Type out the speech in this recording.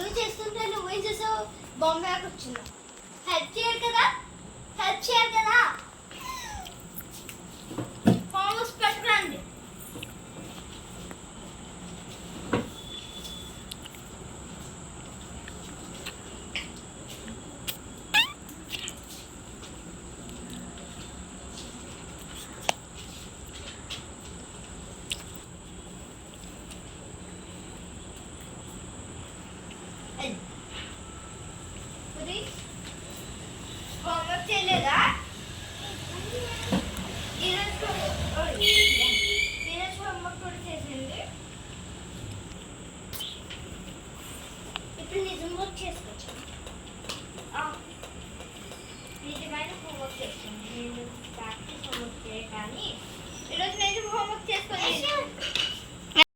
నువ్వు చేస్తుంటే నువ్వేం చేసావు? బాంబే వచ్చిందా? హెల్ప్ చేయాలి కదా, హెల్ప్ చేయాలి కదా. ఫార్మర్స్ పెట్టరండి. హోంవర్క్ చేయలేదా? ఈరోజు హోంవర్క్ కూడా చేసింది. ఇప్పుడు నిజం వర్క్ చేసుకోవచ్చు. నిజమైన హోంవర్క్ చేస్తుంది. నేను ప్రాక్టీస్ హోంవర్క్ చేయగానే